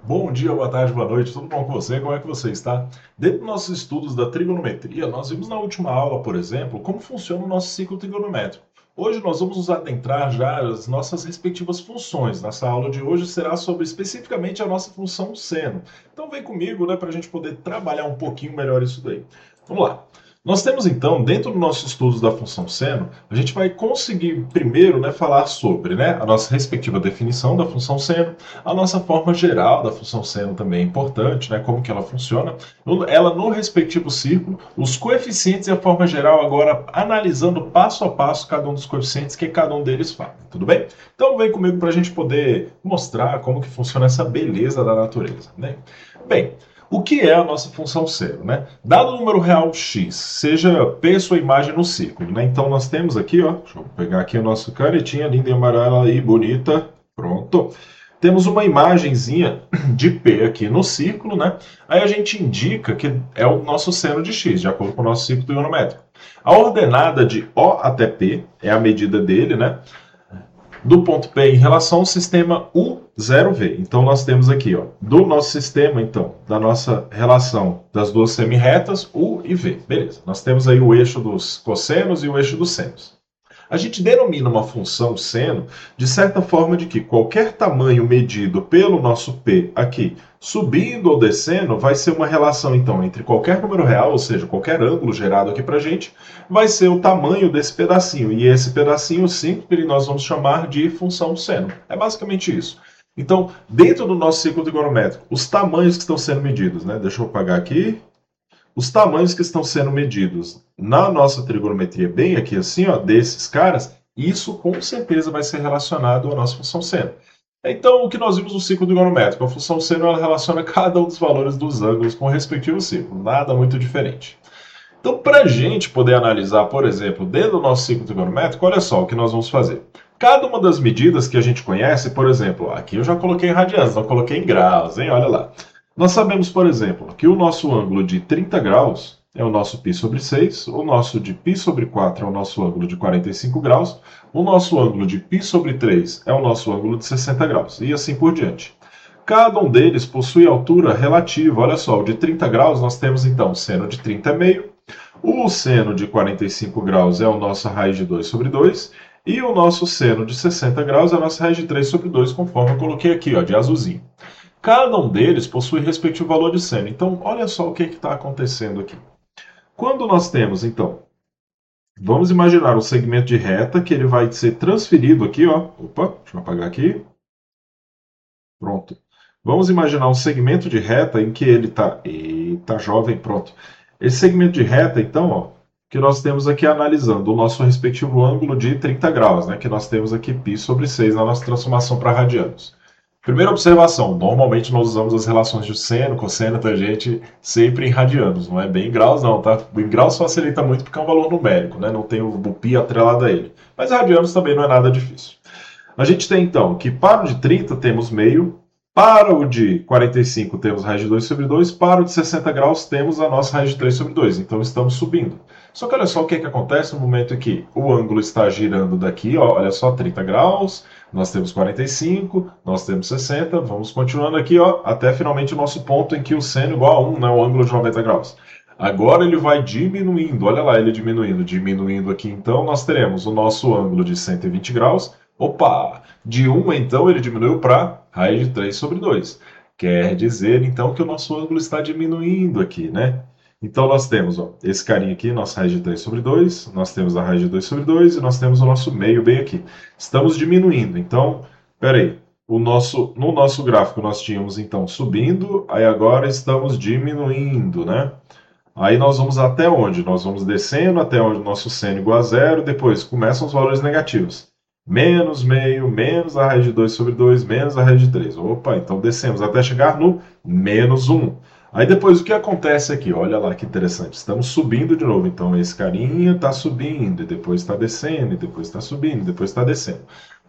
Bom dia, boa tarde, boa noite, tudo bom com você? Como é que você está? Dentro dos nossos estudos da trigonometria, nós vimos na última aula, por exemplo, como funciona o nosso ciclo trigonométrico. Hoje nós vamos nos adentrar já às nossas respectivas funções. Nossa aula de hoje será sobre especificamente a nossa função seno. Então vem comigo, né, para a gente poder trabalhar um pouquinho melhor isso daí. Vamos lá. Nós temos então, dentro do nosso estudo da função seno, a gente vai conseguir primeiro, né, falar sobre, né, a nossa respectiva definição da função seno, a nossa forma geral da função seno também é importante, né, como que ela funciona, ela no respectivo círculo, os coeficientes e a forma geral, agora analisando passo a passo cada um dos coeficientes que cada um deles faz, tudo bem? Então vem comigo para a gente poder mostrar como que funciona essa beleza da natureza, né? Bem, o que é a nossa função seno, né? Dado o número real x, seja P sua imagem no círculo, né? Então nós temos aqui, ó, deixa eu pegar aqui a nossa canetinha linda e amarela e bonita, pronto. Temos uma imagenzinha de P aqui no círculo, né? Aí a gente indica que é o nosso seno de x, de acordo com o nosso ciclo trigonométrico. A ordenada de O até P é a medida dele, né? Do ponto P em relação ao sistema U0V. Então nós temos aqui, ó, do nosso sistema, então, da nossa relação das duas semirretas, U e V. Beleza. Nós temos aí o eixo dos cossenos e o eixo dos senos. A gente denomina uma função seno de certa forma de que qualquer tamanho medido pelo nosso P aqui, subindo ou descendo, vai ser uma relação então entre qualquer número real, ou seja, qualquer ângulo gerado aqui para a gente, vai ser o tamanho desse pedacinho. E esse pedacinho simples nós vamos chamar de função seno. É basicamente isso. Então, dentro do nosso ciclo trigonométrico, os tamanhos que estão sendo medidos, né? Deixa eu apagar aqui. Os tamanhos que estão sendo medidos na nossa trigonometria, bem aqui assim, ó, desses caras, isso com certeza vai ser relacionado à nossa função seno. Então, o que nós vimos no ciclo trigonométrico, a função seno ela relaciona cada um dos valores dos ângulos com o respectivo círculo, nada muito diferente. Então, para a gente poder analisar, por exemplo, dentro do nosso ciclo trigonométrico, olha só o que nós vamos fazer. Cada uma das medidas que a gente conhece, por exemplo, aqui eu já coloquei em radianos, não coloquei em graus, hein? Olha lá. Nós sabemos, por exemplo, que o nosso ângulo de 30 graus é o nosso π sobre 6, o nosso de π sobre 4 é o nosso ângulo de 45 graus, o nosso ângulo de π sobre 3 é o nosso ângulo de 60 graus, e assim por diante. Cada um deles possui altura relativa. Olha só, o de 30 graus nós temos então seno de 30 é meio, o seno de 45 graus é a nossa raiz de 2 sobre 2, e o nosso seno de 60 graus é a nossa raiz de 3 sobre 2, conforme eu coloquei aqui, ó, de azulzinho. Cada um deles possui respectivo valor de seno. Então, olha só o que está acontecendo aqui. Quando nós temos, então, vamos imaginar um segmento de reta que ele vai ser transferido aqui, ó. Opa, deixa eu apagar aqui. Pronto. Vamos imaginar um segmento de reta em que ele está... Eita, jovem, pronto. Esse segmento de reta, então, ó, que nós temos aqui analisando o nosso respectivo ângulo de 30 graus, né, que nós temos aqui π sobre 6 na nossa transformação para radianos. Primeira observação, normalmente nós usamos as relações de seno, cosseno, tangente sempre em radianos, não é bem em graus não, tá? Em graus facilita muito porque é um valor numérico, né? Não tem o π atrelado a ele. Mas radianos também não é nada difícil. A gente tem então que para o de 30 temos meio, para o de 45 temos raiz de 2 sobre 2, para o de 60 graus temos a nossa raiz de 3 sobre 2, então estamos subindo. Só que olha só o que acontece no momento em que o ângulo está girando daqui, ó, olha só, 30 graus, nós temos 45, nós temos 60, vamos continuando aqui, ó, até finalmente o nosso ponto em que o seno é igual a 1, né, o ângulo de 90 graus. Agora ele vai diminuindo, olha lá ele diminuindo aqui, então nós teremos o nosso ângulo de 120 graus, opa, de 1 então ele diminuiu para raiz de 3 sobre 2. Quer dizer então que o nosso ângulo está diminuindo aqui, né? Então nós temos ó, esse carinha aqui, nossa raiz de 3 sobre 2, nós temos a raiz de 2 sobre 2 e nós temos o nosso meio bem aqui. Estamos diminuindo, então, peraí, no nosso gráfico nós tínhamos então subindo, aí agora estamos diminuindo, né? Aí nós vamos até onde? Nós vamos descendo até onde o nosso seno é igual a zero, depois começam os valores negativos. Menos meio, menos a raiz de 2 sobre 2, menos a raiz de 3. Opa, então descemos até chegar no menos 1. Aí depois o que acontece aqui? Olha lá que interessante. Estamos subindo de novo. Então esse carinha está subindo, e depois está descendo, e depois está subindo, e depois está descendo.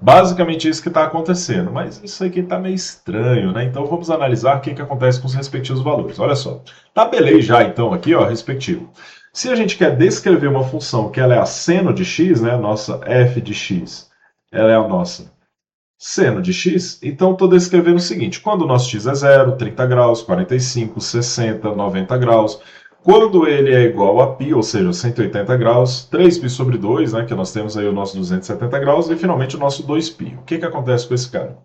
Basicamente isso que está acontecendo. Mas isso aqui está meio estranho, né? Então vamos analisar o que acontece com os respectivos valores. Olha só. Tabelei já então aqui, ó, respectivo. Se a gente quer descrever uma função que ela é a seno de x, né? Nossa f de x, ela é a nossa Seno de x, então estou descrevendo o seguinte: quando o nosso x é 0, 30 graus, 45, 60, 90 graus. Quando ele é igual a π, ou seja, 180 graus, 3π sobre 2, né, que nós temos aí o nosso 270 graus, e finalmente o nosso 2π. O que acontece com esse cara?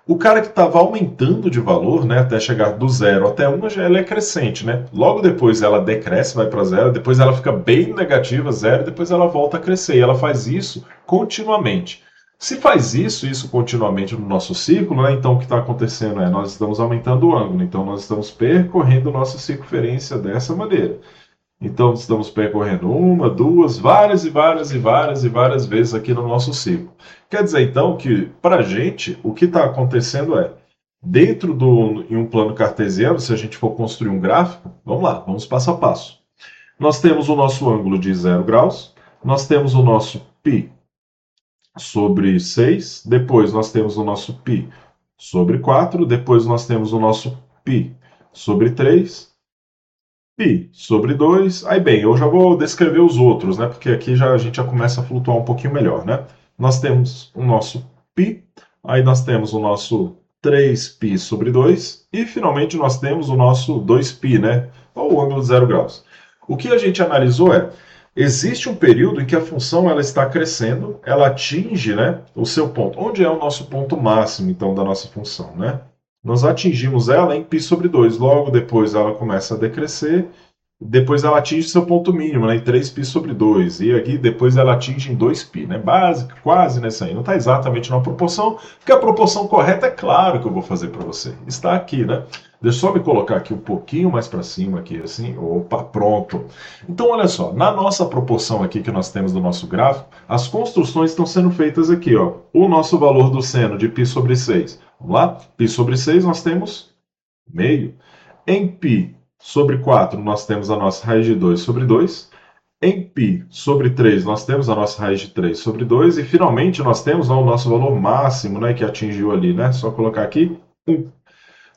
O cara que estava aumentando de valor, né, até chegar do 0 até 1, ela é crescente, né? Logo depois ela decresce, vai para 0, depois ela fica bem negativa, 0, depois ela volta a crescer. E ela faz isso continuamente. Se faz isso continuamente no nosso círculo, né, então o que está acontecendo é nós estamos aumentando o ângulo, então nós estamos percorrendo nossa circunferência dessa maneira. Então estamos percorrendo uma, duas, várias e várias e várias e várias vezes aqui no nosso ciclo. Quer dizer então que para a gente o que está acontecendo é dentro em um plano cartesiano, se a gente for construir um gráfico, vamos lá, vamos passo a passo. Nós temos o nosso ângulo de 0 graus, nós temos o nosso π sobre 6, depois nós temos o nosso π sobre 4, depois nós temos o nosso π sobre 3, π sobre 2. Aí bem, eu já vou descrever os outros, né? Porque aqui a gente já começa a flutuar um pouquinho melhor, né? Nós temos o nosso π, aí nós temos o nosso 3π sobre 2 e finalmente nós temos o nosso 2π, né? Ou o ângulo de 0 graus. O que a gente analisou é, existe um período em que a função ela está crescendo, ela atinge, né, o seu ponto. Onde é o nosso ponto máximo, então, da nossa função, né? Nós atingimos ela em π sobre 2, logo depois ela começa a decrescer, depois ela atinge seu ponto mínimo, né, em 3π sobre 2, e aqui depois ela atinge em 2π, né, básica, quase nessa aí, não está exatamente na proporção, porque a proporção correta é claro que eu vou fazer para você, está aqui, né? Deixa eu só me colocar aqui um pouquinho mais para cima, aqui assim, opa, pronto. Então olha só, na nossa proporção aqui que nós temos do nosso gráfico, as construções estão sendo feitas aqui, ó, o nosso valor do seno de π sobre 6, vamos lá? Π sobre 6 nós temos meio. Em π sobre 4 nós temos a nossa raiz de 2 sobre 2. Em π sobre 3 nós temos a nossa raiz de 3 sobre 2. E finalmente nós temos o nosso valor máximo, né, que atingiu ali, né? Só colocar aqui 1.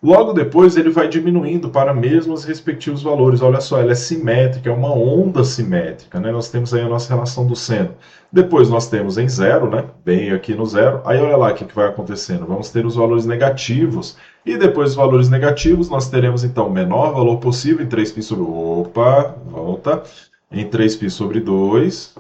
Logo depois ele vai diminuindo para mesmo os respectivos valores. Olha só, ela é simétrica, é uma onda simétrica, né? Nós temos aí a nossa relação do seno. Depois nós temos em 0, né? Bem aqui no 0. Aí olha lá o que vai acontecendo. Vamos ter os valores negativos. E depois dos valores negativos, nós teremos então o menor valor possível em 3π sobre... Opa, volta. Em 3π sobre 2.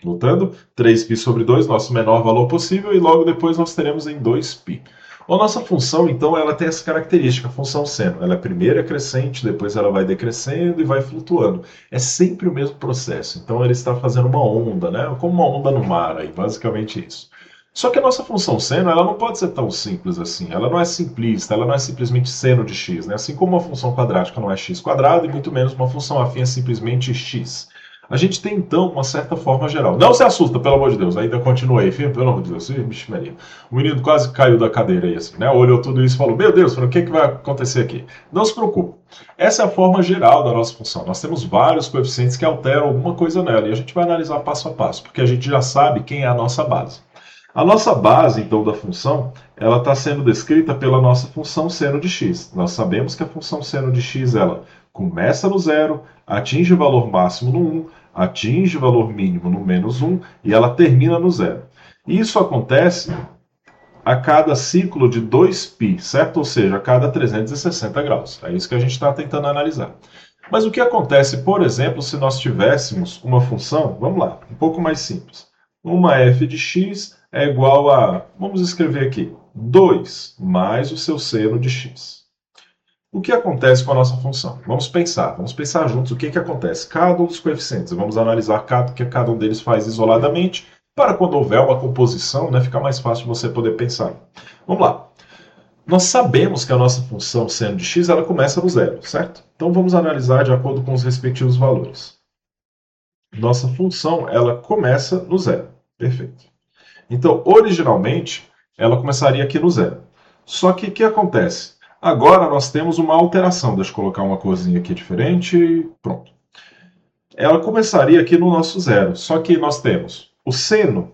Voltando. 3π sobre 2, nosso menor valor possível. E logo depois nós teremos em 2π. A nossa função, então, ela tem essa característica, a função seno. Ela primeiro é crescente, depois ela vai decrescendo e vai flutuando. É sempre o mesmo processo. Então, ele está fazendo uma onda, né? Como uma onda no mar, aí, basicamente isso. Só que a nossa função seno, ela não pode ser tão simples assim. Ela não é simplista, ela não é simplesmente seno de x, né? Assim como uma função quadrática não é x quadrado, e muito menos uma função afim é simplesmente x. A gente tem, então, uma certa forma geral. Não se assusta, pelo amor de Deus. Ainda continuei, filho, pelo amor de Deus. Vixe, Maria. O menino quase caiu da cadeira aí, assim, né? Olhou tudo isso e falou, meu Deus, o que vai acontecer aqui? Não se preocupe. Essa é a forma geral da nossa função. Nós temos vários coeficientes que alteram alguma coisa nela. E a gente vai analisar passo a passo, porque a gente já sabe quem é a nossa base. A nossa base, então, da função, ela está sendo descrita pela nossa função seno de x. Nós sabemos que a função seno de x, ela começa no 0, atinge o valor máximo no 1, atinge o valor mínimo no menos 1 e ela termina no 0. Isso acontece a cada ciclo de 2π, certo? Ou seja, a cada 360 graus. É isso que a gente está tentando analisar. Mas o que acontece, por exemplo, se nós tivéssemos uma função, vamos lá, um pouco mais simples. Uma f de x é igual a, vamos escrever aqui, 2 mais o seu seno de x. O que acontece com a nossa função? Vamos pensar juntos o que acontece. Cada um dos coeficientes, vamos analisar o que cada um deles faz isoladamente, para quando houver uma composição, né, ficar mais fácil de você poder pensar. Vamos lá. Nós sabemos que a nossa função seno de x ela começa no 0, certo? Então vamos analisar de acordo com os respectivos valores. Nossa função ela começa no 0. Perfeito. Então, originalmente, ela começaria aqui no 0. Só que o que acontece? Agora nós temos uma alteração. Deixa eu colocar uma corzinha aqui diferente. Pronto. Ela começaria aqui no nosso 0. Só que nós temos o seno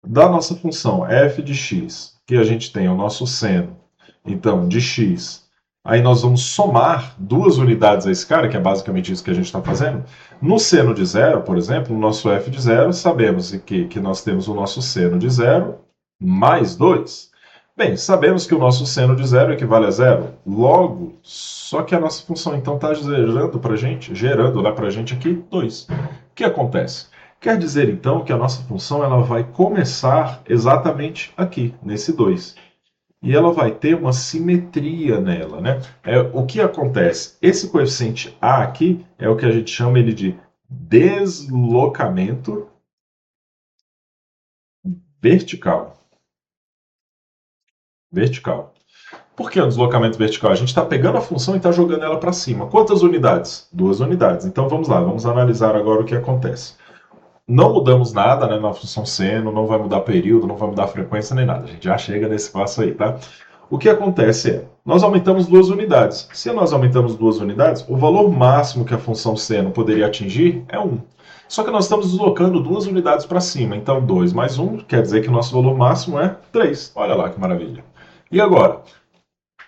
da nossa função f de x, que a gente tem o nosso seno, então, de x. Aí nós vamos somar duas unidades a esse cara, que é basicamente isso que a gente está fazendo. No seno de 0, por exemplo, no nosso f de 0, sabemos que nós temos o nosso seno de 0 mais 2. Bem, sabemos que o nosso seno de zero equivale a zero. Logo, só que a nossa função então está gerando lá para a gente aqui 2. O que acontece? Quer dizer então que a nossa função ela vai começar exatamente aqui, nesse 2. E ela vai ter uma simetria nela, né? O que acontece? Esse coeficiente A aqui é o que a gente chama ele de deslocamento vertical. Vertical. Por que o deslocamento vertical? A gente está pegando a função e está jogando ela para cima. Quantas unidades? 2 unidades. Então vamos lá, vamos analisar agora o que acontece. Não mudamos nada, né, na função seno, não vai mudar período, não vai mudar frequência nem nada. A gente já chega nesse passo aí, tá? O que acontece é, nós aumentamos 2 unidades. Se nós aumentamos 2 unidades, o valor máximo que a função seno poderia atingir é 1. Só que nós estamos deslocando 2 unidades para cima. Então 2 mais 1 quer dizer que o nosso valor máximo é 3. Olha lá que maravilha. E agora?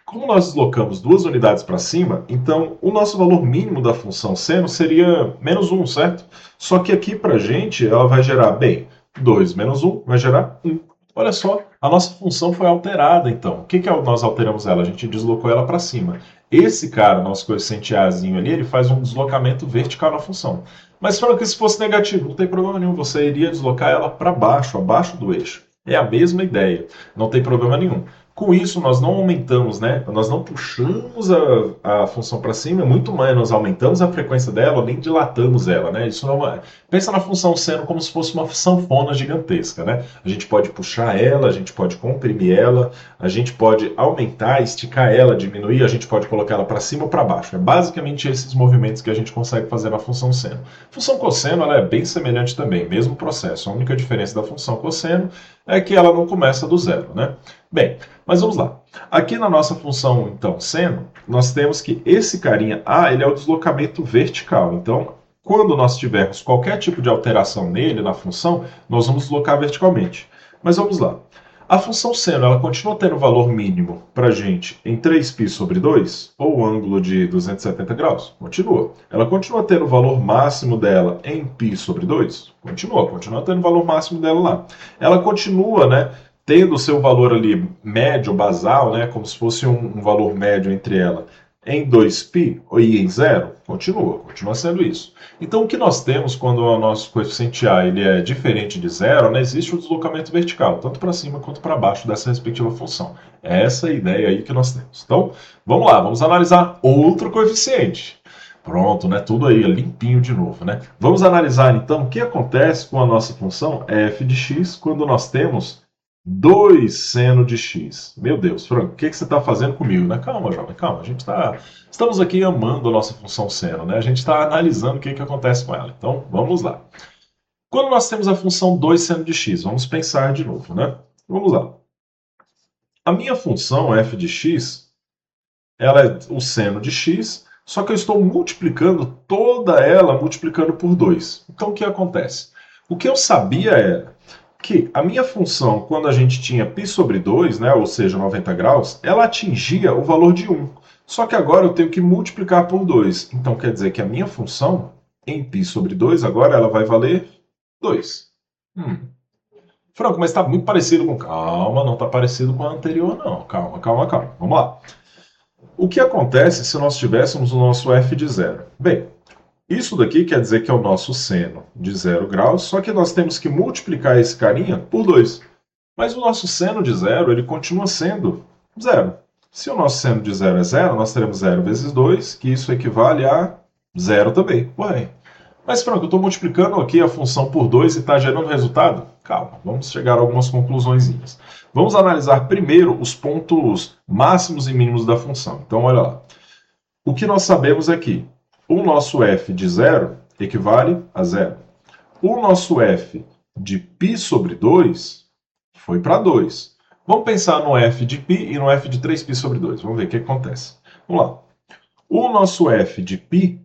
Como nós deslocamos 2 unidades para cima, então o nosso valor mínimo da função seno seria menos 1, certo? Só que aqui para a gente ela vai gerar, bem, 2 menos 1 vai gerar 1. Olha só, a nossa função foi alterada então. O que nós alteramos ela? A gente deslocou ela para cima. Esse cara, nosso coeficiente Azinho ali, ele faz um deslocamento vertical na função. Mas falando que se fosse negativo, não tem problema nenhum, você iria deslocar ela para baixo, abaixo do eixo. É a mesma ideia, não tem problema nenhum. Com isso, nós não aumentamos, né? Nós não puxamos a função para cima, muito mais, nós aumentamos a frequência dela, nem dilatamos ela, né? Isso não é... Pensa na função seno como se fosse uma sanfona gigantesca, né? A gente pode puxar ela, a gente pode comprimir ela, a gente pode aumentar, esticar ela, diminuir, a gente pode colocar ela para cima ou para baixo. É basicamente esses movimentos que a gente consegue fazer na função seno. A função cosseno ela é bem semelhante também, mesmo processo. A única diferença da função cosseno é que ela não começa do zero, né? Bem, mas vamos lá. Aqui na nossa função, então, seno, nós temos que esse carinha A, ele é o deslocamento vertical. Então, quando nós tivermos qualquer tipo de alteração nele, na função, nós vamos deslocar verticalmente. Mas vamos lá. A função seno, ela continua tendo valor mínimo para a gente em 3π sobre 2, ou o ângulo de 270 graus? Continua. Ela continua tendo o valor máximo dela em π sobre 2? Continua tendo o valor máximo dela lá. Ela continua, né, tendo o seu valor ali médio, basal, né, como se fosse um valor médio entre ela, em 2π e em 0, continua sendo isso. Então, o que nós temos quando o nosso coeficiente A ele é diferente de 0, né, existe o deslocamento vertical, tanto para cima quanto para baixo dessa respectiva função. É essa a ideia aí que nós temos. Então, vamos lá, vamos analisar outro coeficiente. Pronto, né? Tudo aí limpinho de novo, né? Vamos analisar então o que acontece com a nossa função f de x quando nós temos 2 seno de x. Meu Deus, Franco, o que você está fazendo comigo, né? Calma, jovem, calma. Estamos aqui amando a nossa função seno, né? A gente está analisando o que acontece com ela. Então, vamos lá. Quando nós temos a função 2 seno de x, vamos pensar de novo, né? Vamos lá. A minha função f de x, ela é o seno de x, só que eu estou multiplicando toda ela, multiplicando por 2. Então, o que acontece? O que eu sabia era que a minha função, quando a gente tinha π sobre 2, né, ou seja, 90 graus, ela atingia o valor de 1. Só que agora eu tenho que multiplicar por 2. Então quer dizer que a minha função, em π sobre 2, agora ela vai valer 2. Franco, mas está muito parecido com... Calma, não está parecido com a anterior, não. Calma. Vamos lá. O que acontece se nós tivéssemos o nosso f de 0? Bem, isso daqui quer dizer que é o nosso seno de 0 graus, só que nós temos que multiplicar esse carinha por 2. Mas o nosso seno de 0, ele continua sendo 0. Se o nosso seno de 0 é 0, nós teremos 0 vezes 2, que isso equivale a 0 também. Ué, mas Franco, eu estou multiplicando aqui a função por 2 e está gerando resultado? Calma, vamos chegar a algumas conclusõezinhas. Vamos analisar primeiro os pontos máximos e mínimos da função. Então, olha lá. O que nós sabemos é que o nosso f de 0 equivale a 0. O nosso f de π sobre 2 foi para 2. Vamos pensar no f de π e no f de 3π sobre 2. Vamos ver o que acontece. Vamos lá. O nosso f de π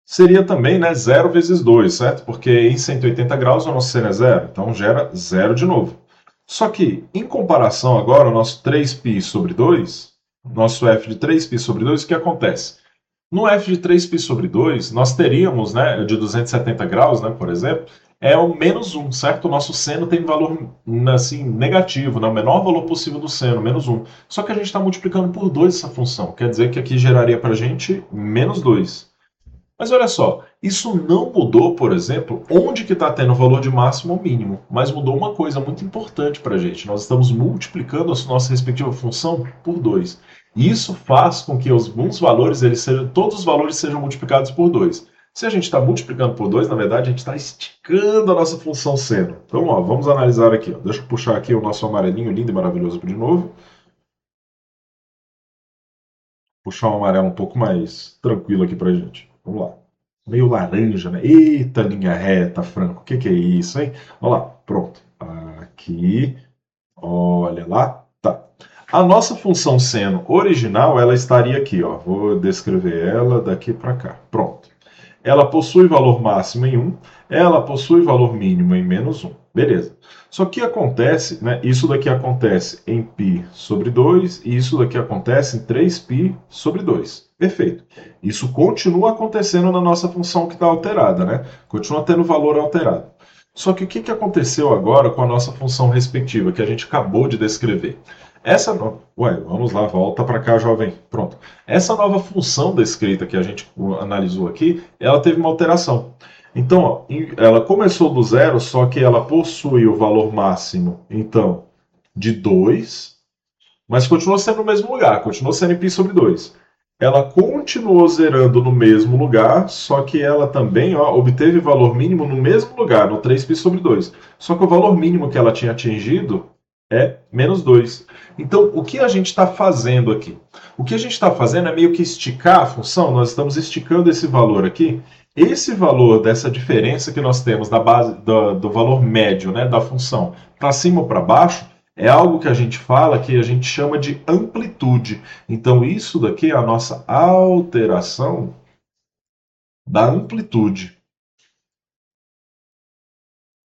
seria também, né, 0 vezes 2, certo? Porque em 180 graus o nosso seno é 0, então gera 0 de novo. Só que, em comparação agora ao nosso 3π sobre 2, nosso f de 3π sobre 2, o que acontece? No f de 3π sobre 2, nós teríamos, né, de 270 graus, né, por exemplo, é o menos 1, certo? O nosso seno tem valor assim, negativo, né? O menor valor possível do seno, menos 1. Só que a gente está multiplicando por 2 essa função. Quer dizer que aqui geraria para a gente menos 2. Mas olha só, isso não mudou, por exemplo, onde que está tendo o valor de máximo ou mínimo, mas mudou uma coisa muito importante para a gente. Nós estamos multiplicando a nossa respectiva função por 2. E isso faz com que alguns valores, todos os valores sejam multiplicados por 2. Se a gente está multiplicando por 2, na verdade, a gente está esticando a nossa função seno. Então, ó, vamos analisar aqui. Ó. Deixa eu puxar aqui o nosso amarelinho lindo e maravilhoso de novo. Puxar um amarelo um pouco mais tranquilo aqui para a gente. Vamos lá. Meio laranja, né? Eita, linha reta, Franco. O que, que é isso, hein? Olha lá, pronto. Aqui, olha lá, tá. A nossa função seno original, ela estaria aqui, ó. Vou descrever ela daqui para cá. Pronto. Ela possui valor máximo em 1, ela possui valor mínimo em menos 1. Beleza. Só que acontece, né? Isso daqui acontece em π sobre 2 e isso daqui acontece em 3π sobre 2. Perfeito. Isso continua acontecendo na nossa função que está alterada, né? Continua tendo valor alterado. Só que o que aconteceu agora com a nossa função respectiva, que a gente acabou de descrever? Vamos lá, volta para cá, jovem. Pronto. Essa nova função descrita que a gente analisou aqui, ela teve uma alteração. Então, ó, ela começou do zero, só que ela possui o valor máximo, então, de 2, mas continuou sendo no mesmo lugar, continuou sendo π sobre 2. Ela continuou zerando no mesmo lugar, só que ela também obteve valor mínimo no mesmo lugar, no 3π sobre 2. Só que o valor mínimo que ela tinha atingido é menos 2. Então, o que a gente está fazendo aqui? O que a gente está fazendo é meio que esticar a função, nós estamos esticando esse valor aqui. Esse valor dessa diferença que nós temos da base do valor médio, né, da função, para cima ou para baixo, é algo que a gente fala que a gente chama de amplitude. Então, isso daqui é a nossa alteração da amplitude.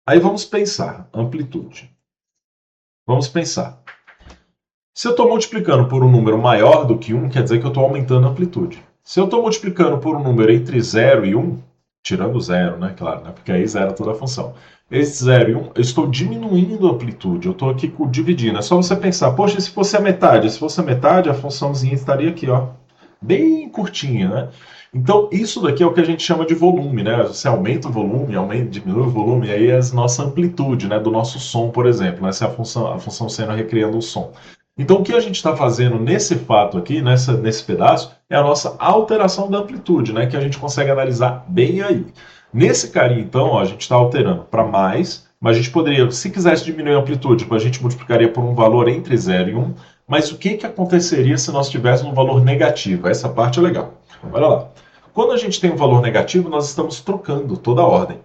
Aí vamos pensar, amplitude. Vamos pensar. Se eu estou multiplicando por um número maior do que 1, quer dizer que eu estou aumentando a amplitude. Se eu estou multiplicando por um número entre 0 e 1, tirando 0, né, claro, né, porque aí zero toda a função. Esse 0 e 1, eu estou diminuindo a amplitude, eu estou aqui dividindo. É só você pensar, poxa, se fosse a metade? Se fosse a metade, a funçãozinha estaria aqui, ó, bem curtinha, né? Então, isso daqui é o que a gente chama de volume, né? Você aumenta o volume, diminui o volume, aí é a nossa amplitude, né, do nosso som, por exemplo, né? Se a função sendo recriando o som. Então, o que a gente está fazendo nesse fato aqui, nesse pedaço, é a nossa alteração da amplitude, né, que a gente consegue analisar bem aí. Nesse carinha, então, ó, a gente está alterando para mais, mas a gente poderia, se quisesse diminuir a amplitude, a gente multiplicaria por um valor entre 0 e 1, mas o que aconteceria se nós tivéssemos um valor negativo? Essa parte é legal. Olha lá. Quando a gente tem um valor negativo, nós estamos trocando toda a ordem.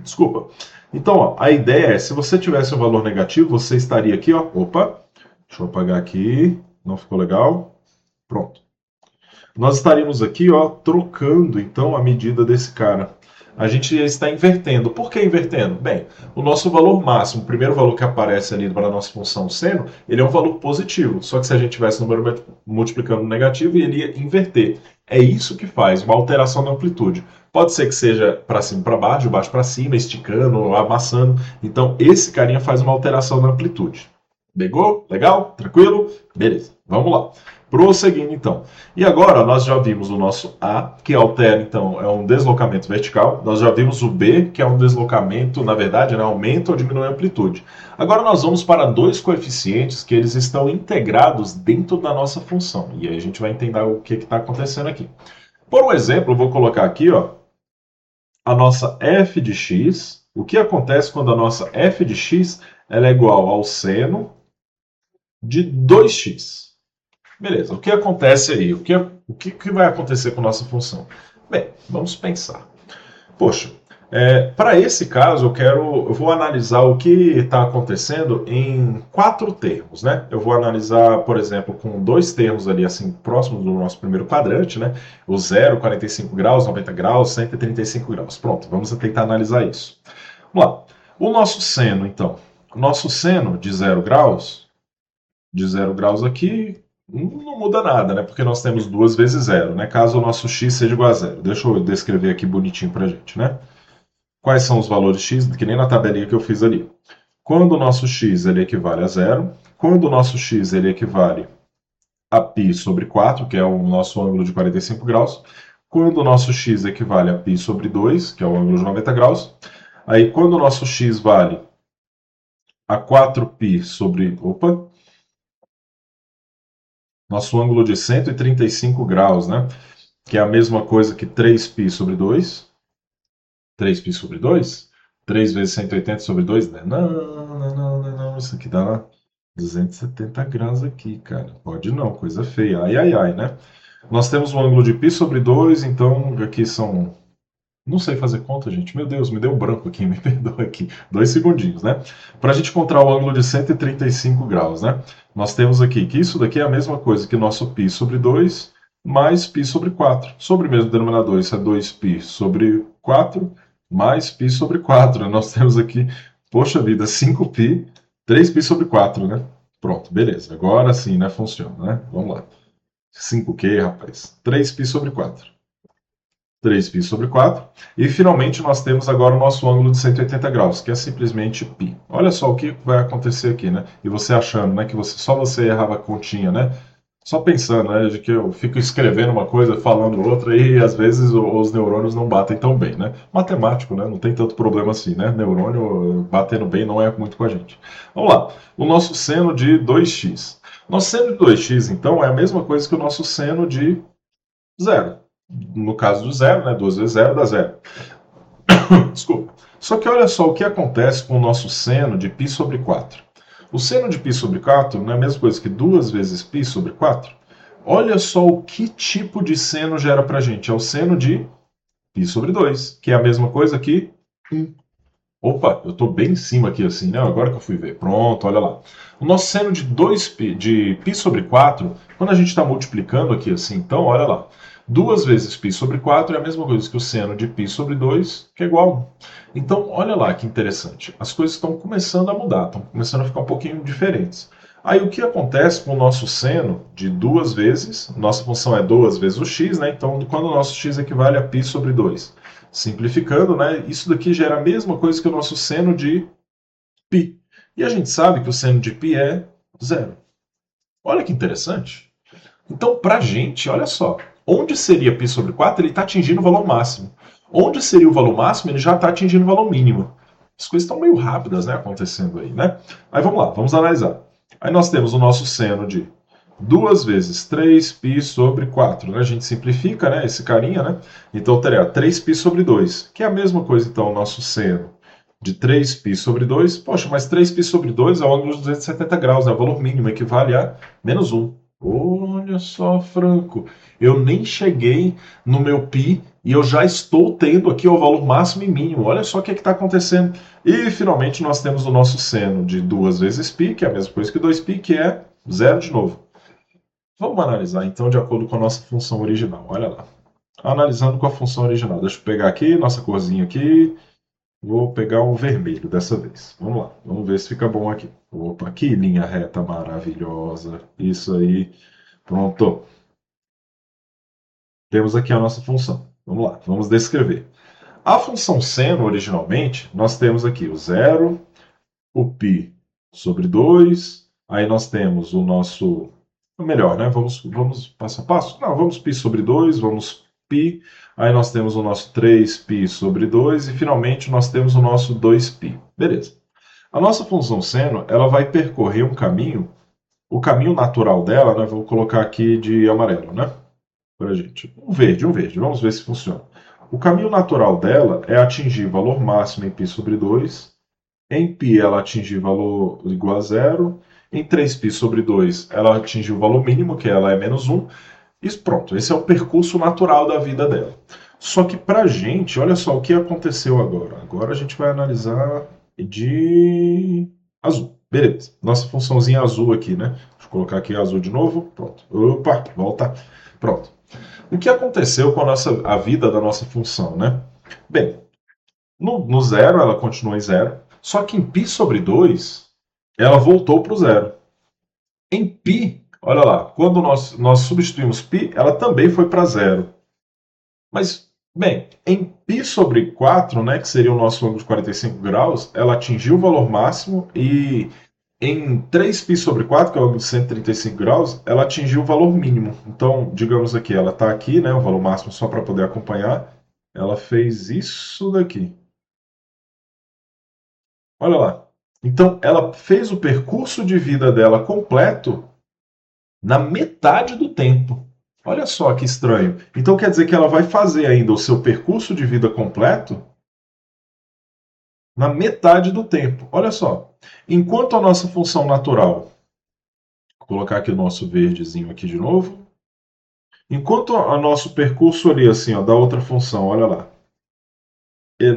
Desculpa. Então, ó, a ideia é, se você tivesse um valor negativo, você estaria aqui, ó, opa, deixa eu apagar aqui, não ficou legal. Pronto. Nós estaríamos aqui, ó, trocando, então, a medida desse cara. A gente está invertendo. Por que invertendo? Bem, o nosso valor máximo, o primeiro valor que aparece ali para a nossa função seno, ele é um valor positivo. Só que se a gente tivesse o número multiplicando negativo, ele ia inverter. É isso que faz uma alteração da amplitude. Pode ser que seja para cima para baixo, de baixo para cima, esticando, amassando. Então, esse carinha faz uma alteração na amplitude. Pegou? Legal? Tranquilo? Beleza. Vamos lá. Prosseguindo, então. E agora, nós já vimos o nosso A, que altera, então, é um deslocamento vertical. Nós já vimos o B, que é um deslocamento, na verdade, né, aumenta ou diminui a amplitude. Agora, nós vamos para dois coeficientes que eles estão integrados dentro da nossa função. E aí a gente vai entender o que está acontecendo aqui. Por um exemplo, eu vou colocar aqui, ó, a nossa f de x. O que acontece quando a nossa f de x ela é igual ao seno de 2x. Beleza, o que acontece aí? O que vai acontecer com a nossa função? Bem, vamos pensar. Poxa, para esse caso eu vou analisar o que está acontecendo em 4 termos, né? Eu vou analisar, por exemplo, com 2 termos ali assim próximos do nosso primeiro quadrante, né? O 0, 45 graus, 90 graus, 135 graus. Pronto, vamos tentar analisar isso. Vamos lá. O nosso seno, então. O nosso seno de 0 graus aqui, não muda nada, né? Porque nós temos 2 vezes 0, né? Caso o nosso x seja igual a 0. Deixa eu descrever aqui bonitinho pra gente, né? Quais são os valores x, que nem na tabelinha que eu fiz ali. Quando o nosso x ele equivale a zero, quando o nosso x ele equivale a π sobre 4, que é o nosso ângulo de 45 graus, quando o nosso x equivale a π sobre 2, que é o ângulo de 90 graus, aí quando o nosso x vale a 4π sobre... Opa! Nosso ângulo de 135 graus, né? Que é a mesma coisa que 3π sobre 2. 3π sobre 2? 3 vezes 180 sobre 2? Né? Não. Isso aqui dá 270 graus aqui, cara. Pode não, coisa feia. Ai, né? Nós temos um ângulo de π sobre 2, então aqui são... Não sei fazer conta, gente. Meu Deus, me deu um branco aqui, me perdoa aqui. 2 segundinhos, né? Para a gente encontrar o ângulo de 135 graus, né? Nós temos aqui que isso daqui é a mesma coisa que nosso π sobre 2 mais π sobre 4. Sobre o mesmo denominador, isso é 2π sobre 4 mais π sobre 4. Nós temos aqui, poxa vida, 5π, 3π sobre 4, né? Pronto, beleza. Agora sim, né? Funciona, né? Vamos lá. 5Q, rapaz. 3π sobre 4. 3π sobre 4. E finalmente nós temos agora o nosso ângulo de 180 graus, que é simplesmente π. Olha só o que vai acontecer aqui, né? E você achando, né, que só você errava a continha, né? Só pensando, né, de que eu fico escrevendo uma coisa, falando outra, e às vezes os neurônios não batem tão bem, né? Matemático, né? Não tem tanto problema assim, né? Neurônio batendo bem não é muito com a gente. Vamos lá. O nosso seno de 2x. Nosso seno de 2x, então, é a mesma coisa que o nosso seno de zero. No caso do zero, né? 2 vezes 0 dá 0. Desculpa. Só que olha só o que acontece com o nosso seno de π sobre 4. O seno de π sobre 4 não é a mesma coisa que 2 vezes π sobre 4? Olha só o que tipo de seno gera pra gente. É o seno de π sobre 2, que é a mesma coisa que 1. Opa, eu estou bem em cima aqui assim, né? Agora que eu fui ver. Pronto, olha lá. O nosso seno de 2π, de π sobre 4, quando a gente está multiplicando aqui assim, então, olha lá. 2 vezes π sobre 4 é a mesma coisa que o seno de π sobre 2, que é igual a 1. Então, olha lá que interessante. As coisas estão começando a mudar, estão começando a ficar um pouquinho diferentes. Aí, o que acontece com o nosso seno de 2 vezes, nossa função é 2 vezes o x, né? Então, quando o nosso x equivale a π sobre 2. Simplificando, né? Isso daqui gera a mesma coisa que o nosso seno de π. E a gente sabe que o seno de π é 0. Olha que interessante. Então, para a gente, olha só, onde seria π sobre 4, ele está atingindo o valor máximo. Onde seria o valor máximo, ele já está atingindo o valor mínimo. As coisas estão meio rápidas, né, acontecendo aí, né? Aí vamos lá, vamos analisar. Aí nós temos o nosso seno de 2 vezes 3π sobre 4. Né? A gente simplifica, né, esse carinha, né? Então terá 3π sobre 2, que é a mesma coisa, então, o nosso seno de 3π sobre 2. Poxa, mas 3π sobre 2 é o ângulo de 270 graus, é o valor mínimo, equivale a menos 1. Olha só, Franco, eu nem cheguei no meu π e eu já estou tendo aqui o valor máximo e mínimo. Olha só o que está acontecendo. E, finalmente, nós temos o nosso seno de 2 vezes π, que é a mesma coisa que 2π, que é 0 de novo. Vamos analisar, então, de acordo com a nossa função original. Olha lá. Analisando com a função original. Deixa eu pegar aqui, nossa corzinha aqui. Vou pegar um vermelho dessa vez. Vamos lá, vamos ver se fica bom aqui. Opa, que linha reta maravilhosa. Isso aí. Pronto. Temos aqui a nossa função. Vamos lá, vamos descrever. A função seno, originalmente, nós temos aqui o 0, o π sobre 2. Aí nós temos o nosso... Melhor, né? Vamos passo a passo? Não, vamos π sobre 2, vamos π. Aí nós temos o nosso 3π sobre 2 e finalmente nós temos o nosso 2π. Beleza. A nossa função seno, ela vai percorrer um caminho, o caminho natural dela, né? Vou colocar aqui de amarelo, né? Pra gente. Um verde. Vamos ver se funciona. O caminho natural dela é atingir valor máximo em π sobre 2. Em π ela atingir valor igual a 0. Em 3π sobre 2 ela atingiu o valor mínimo, que ela é menos 1. E pronto, esse é o percurso natural da vida dela. Só que pra gente, olha só o que aconteceu agora. Agora a gente vai analisar de azul. Beleza, nossa funçãozinha azul aqui, né? Deixa eu colocar aqui azul de novo. Pronto. Opa, volta. Pronto. O que aconteceu com a vida da nossa função, né? Bem, no zero ela continua em zero, só que em π sobre 2 ela voltou para o zero. Em π, olha lá, quando nós substituímos π, ela também foi para zero. Mas Bem, em π sobre 4, né, que seria o nosso ângulo de 45 graus, ela atingiu o valor máximo e em 3π sobre 4, que é o ângulo de 135 graus, ela atingiu o valor mínimo. Então, digamos aqui, ela está aqui, né, o valor máximo só para poder acompanhar, ela fez isso daqui. Olha lá. Então, ela fez o percurso de vida dela completo na metade do tempo. Olha só que estranho. Então, quer dizer que ela vai fazer ainda o seu percurso de vida completo na metade do tempo. Olha só. Enquanto a nossa função natural, vou colocar aqui o nosso verdezinho aqui de novo. Enquanto o nosso percurso ali, assim, ó, da outra função, olha lá.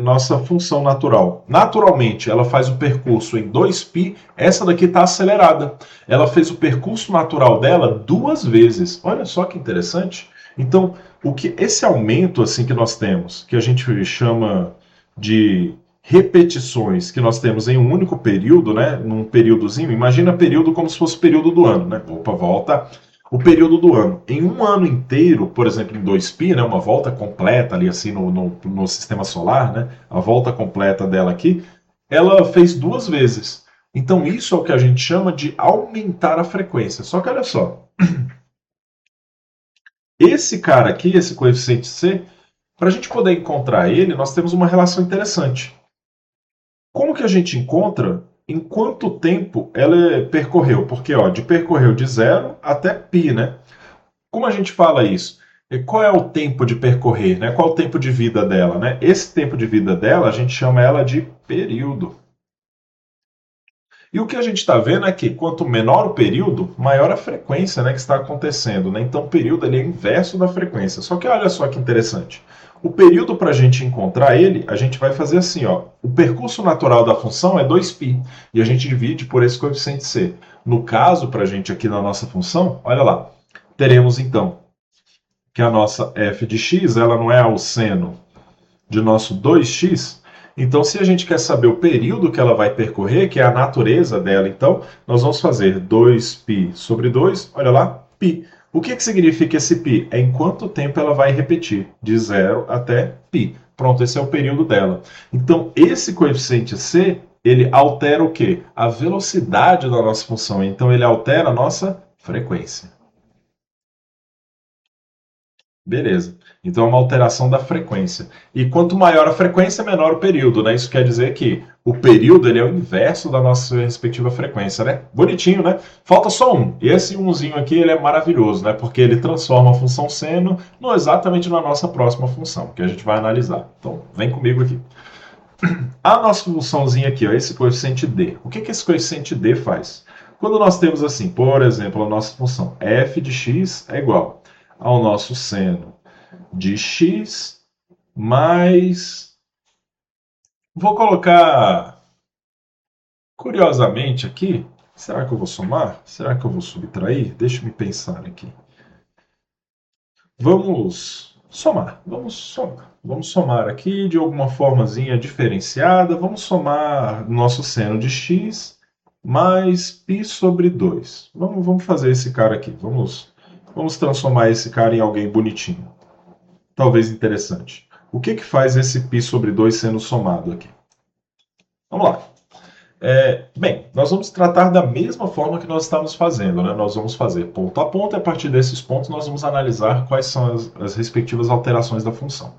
Nossa função natural. Naturalmente, ela faz o percurso em 2π, essa daqui está acelerada. Ela fez o percurso natural dela 2 vezes. Olha só que interessante. Então, o que esse aumento assim que nós temos, que a gente chama de repetições que nós temos em um único período, né, num períodozinho, imagina período como se fosse o período do ano, né? Opa, volta o período do ano. Em um ano inteiro, por exemplo, em 2π, né, uma volta completa ali assim no sistema solar, né, a volta completa dela aqui, ela fez 2 vezes. Então isso é o que a gente chama de aumentar a frequência. Só que olha só, esse cara aqui, esse coeficiente C, para a gente poder encontrar ele, nós temos uma relação interessante. Como que a gente encontra em quanto tempo ela percorreu? Porque ó, percorreu de 0 até π, né? Como a gente fala isso? Qual é o tempo de percorrer, né? Qual é o tempo de vida dela, né? Esse tempo de vida dela, a gente chama ela de período. E o que a gente está vendo é que quanto menor o período, maior a frequência, né, que está acontecendo, né? Então o período ele é inverso da frequência. Só que olha só que interessante. O período, para a gente encontrar ele, a gente vai fazer assim, ó. O percurso natural da função é 2π e a gente divide por esse coeficiente c. No caso, para a gente aqui na nossa função, olha lá, teremos então que a nossa f de x ela não é o seno de nosso 2x. Então, se a gente quer saber o período que ela vai percorrer, que é a natureza dela, então, nós vamos fazer 2π sobre 2, olha lá, π. O que significa esse π? É em quanto tempo ela vai repetir, de 0 até π. Pronto, esse é o período dela. Então, esse coeficiente c, ele altera o quê? A velocidade da nossa função. Então, ele altera a nossa frequência. Beleza. Então é uma alteração da frequência. E quanto maior a frequência, menor o período, né? Isso quer dizer que o período ele é o inverso da nossa respectiva frequência, né? Bonitinho, né? Falta só um. E esse umzinho aqui ele é maravilhoso, né? Porque ele transforma a função seno exatamente na nossa próxima função, que a gente vai analisar. Então, vem comigo aqui. A nossa funçãozinha aqui, ó, esse coeficiente d. O que esse coeficiente d faz? Quando nós temos assim, por exemplo, a nossa função f de x é igual ao nosso seno de x mais... Vou colocar, curiosamente aqui, será que eu vou somar? Será que eu vou subtrair? Deixa eu me pensar aqui. Vamos somar, vamos somar. Vamos somar aqui de alguma formazinha diferenciada. Vamos somar nosso seno de x mais π sobre 2. Vamos fazer esse cara aqui. Vamos transformar esse cara em alguém bonitinho. Talvez interessante. O que faz esse π sobre 2 sendo somado aqui? Vamos lá. Bem, nós vamos tratar da mesma forma que nós estamos fazendo, né? Nós vamos fazer ponto a ponto e a partir desses pontos nós vamos analisar quais são as respectivas alterações da função.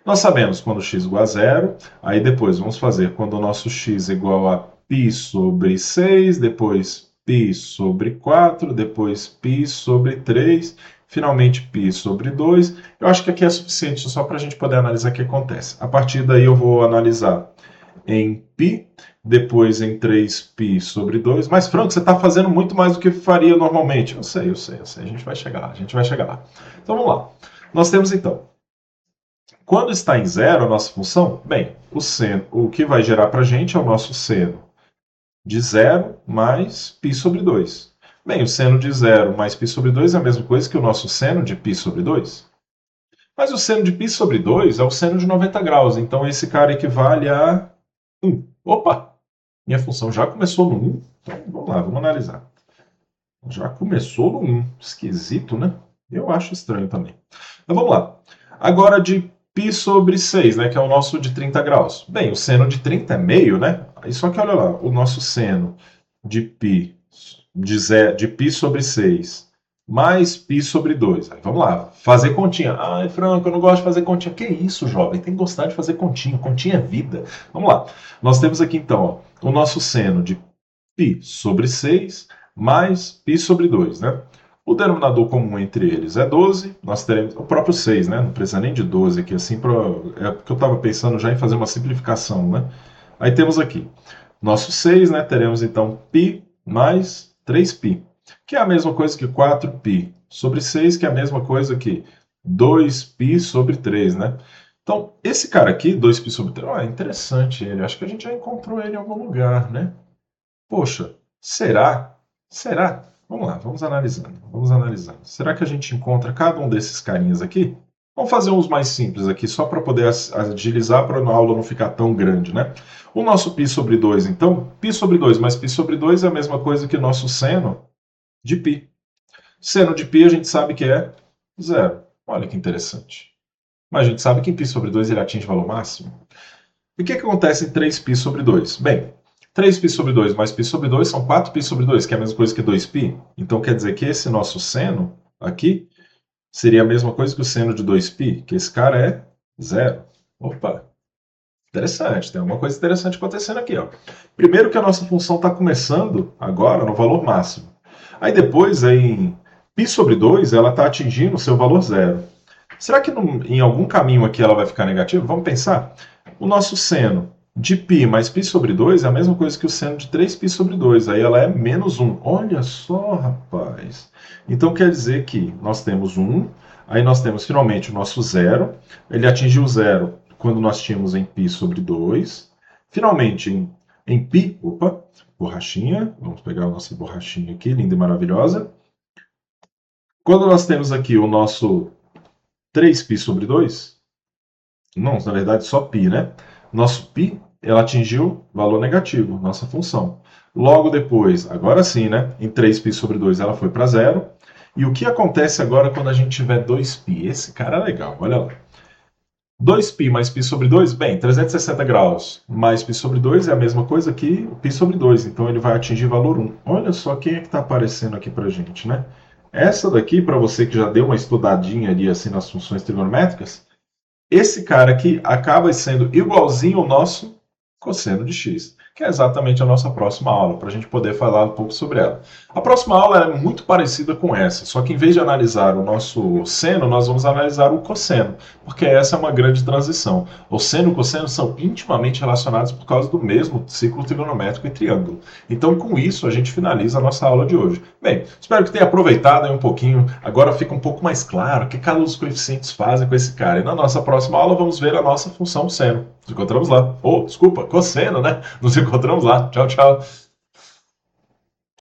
Nós sabemos quando x igual a 0, aí depois vamos fazer quando o nosso x é igual a π sobre 6, depois π sobre 4, depois π sobre 3, finalmente π sobre 2. Eu acho que aqui é suficiente só para a gente poder analisar o que acontece. A partir daí eu vou analisar em π, depois em 3π sobre 2. Mas, Franco, você está fazendo muito mais do que faria normalmente. Eu sei. A gente vai chegar lá, Então, vamos lá. Nós temos, então, quando está em zero a nossa função, bem, o que vai gerar para a gente é o nosso seno de 0 mais π sobre 2. Bem, o seno de 0 mais π sobre 2 é a mesma coisa que o nosso seno de π sobre 2. Mas o seno de π sobre 2 é o seno de 90 graus, então esse cara equivale a 1. Opa! Minha função já começou no 1. Então, vamos lá, vamos analisar. Já começou no 1. Esquisito, né? Eu acho estranho também. Então, vamos lá. Agora, de π sobre 6, né, que é o nosso de 30 graus. Bem, o seno de 30 é meio, né? Só que olha lá, o nosso seno de π, de π sobre 6 mais π sobre 2. Aí, vamos lá, fazer continha. Ai, Franco, eu não gosto de fazer continha. Que isso, jovem? Tem que gostar de fazer continha. Continha é vida. Vamos lá. Nós temos aqui, então, ó, o nosso seno de π sobre 6 mais π sobre 2, né? O denominador comum entre eles é 12, nós teremos o próprio 6, né? Não precisa nem de 12 aqui, assim, é porque eu estava pensando já em fazer uma simplificação, né? Aí temos aqui, nosso 6, né? Teremos então π mais 3π, que é a mesma coisa que 4π sobre 6, que é a mesma coisa que 2π sobre 3, né? Então, esse cara aqui, 2π sobre 3, é interessante ele, acho que a gente já encontrou ele em algum lugar, né? Poxa, será? Será? Vamos lá, vamos analisando, vamos analisando. Será que a gente encontra cada um desses carinhas aqui? Vamos fazer uns mais simples aqui, só para poder agilizar, para a aula não ficar tão grande, né? O nosso π sobre 2, então, π sobre 2 mais π sobre 2 é a mesma coisa que o nosso seno de π. Seno de π a gente sabe que é zero. Olha que interessante. Mas a gente sabe que em π sobre 2 ele atinge o valor máximo. E o que acontece em 3π sobre 2? Bem, 3π sobre 2 mais π sobre 2 são 4π sobre 2, que é a mesma coisa que 2π. Então quer dizer que esse nosso seno aqui seria a mesma coisa que o seno de 2π, que esse cara é zero. Opa, interessante, tem uma coisa interessante acontecendo aqui. Ó. Primeiro que a nossa função está começando agora no valor máximo. Aí depois, em π sobre 2, ela está atingindo o seu valor zero. Será que em algum caminho aqui ela vai ficar negativa? Vamos pensar. O nosso seno de π mais π sobre 2 é a mesma coisa que o seno de 3π sobre 2. Aí ela é menos 1. Olha só, rapaz. Então quer dizer que nós temos 1, aí nós temos finalmente o nosso zero. Ele atingiu o zero quando nós tínhamos em π sobre 2. Finalmente em π, opa, borrachinha. Vamos pegar a nossa borrachinha aqui, linda e maravilhosa. Quando nós temos aqui o nosso 3π sobre 2, não, na verdade só π, né? Nosso π, ela atingiu valor negativo, nossa função. Logo depois, agora sim, né? Em 3π sobre 2 ela foi para zero. E o que acontece agora quando a gente tiver 2π? Esse cara é legal, olha lá. 2π mais π sobre 2, bem, 360 graus mais π sobre 2 é a mesma coisa que π sobre 2, então ele vai atingir valor 1. Olha só quem é que está aparecendo aqui para a gente, né? Essa daqui, para você que já deu uma estudadinha ali assim nas funções trigonométricas, esse cara aqui acaba sendo igualzinho ao nosso cosseno de x, que é exatamente a nossa próxima aula, para a gente poder falar um pouco sobre ela. A próxima aula é muito parecida com essa, só que em vez de analisar o nosso seno, nós vamos analisar o cosseno, porque essa é uma grande transição. O seno e o cosseno são intimamente relacionados por causa do mesmo ciclo trigonométrico e triângulo. Então, com isso, a gente finaliza a nossa aula de hoje. Bem, espero que tenha aproveitado aí um pouquinho. Agora fica um pouco mais claro o que cada um dos coeficientes fazem com esse cara. E na nossa próxima aula vamos ver a nossa função seno. Nos encontramos lá. Desculpa, cosseno, né? Nos encontramos lá. Tchau, tchau.